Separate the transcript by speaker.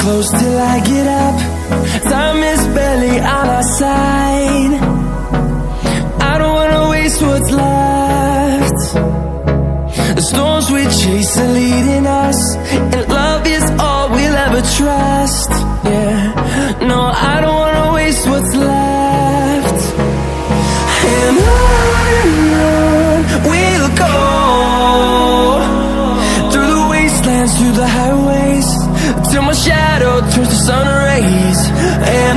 Speaker 1: close till I get up. Time is barely on our side. I don't wanna waste what's left. The storms we chase are leading us, and love is all we'll ever trust. Yeah, no, I don't wanna waste what's left. And on we'll go, through the wastelands, through the highways, till my shadow turns to sun rays. And